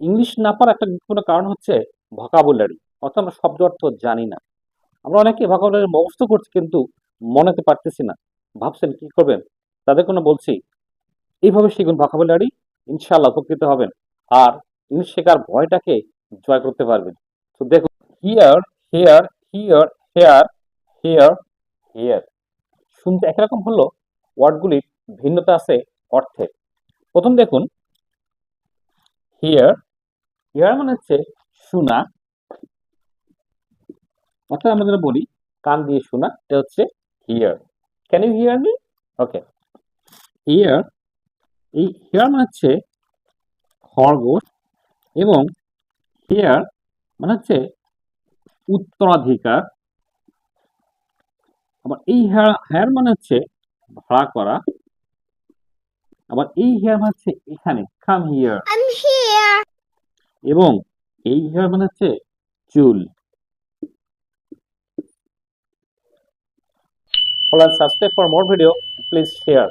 English না পারার একটা গুরুত্বপূর্ণ কারণ হচ্ছে ভোকাবুলারি, অর্থাৎ আমরা শব্দ অর্থ জানি না। আমরা অনেকে ভোকাবুলারি মুখস্থ করছি কিন্তু মনেতে পারতেছি না। ভাবছেন কি করবেন? তাদের কোনো বলছি, এইভাবে শিখুন ভোকাবুলারি, ইনশাআল্লাহ উপকৃত হবেন। আর ইংলিশ শেখার ভয়টাকে জয় করতে পারবেন। তো দেখুন, here, hair, here, hair, hair, hair. শুনতে একরকম হলো, ওয়ার্ডগুলির ভিন্নতা আছে অর্থে। প্রথম দেখুন, হিয়ার, হিয়ার মানে হচ্ছে শোনা, অর্থাৎ আমরা যেটা বলি কান দিয়ে শোনা, এটা হচ্ছে hear. Can you hear me? Okay. Hare, এই হিয়ার মানে হচ্ছে খরগোশ, এবং হেয়ার মানে হচ্ছে উত্তরাধিকার। আবার এই হেয়ার, হেয়ার মানে হচ্ছে ভাড়া করা। আবার এই হেয়ার মানে হচ্ছে এখানে, কাম হিয়ার। I'm here. এবং এই হেয়ার মানে হচ্ছে চুল। Follow and subscribe for more video. Please share.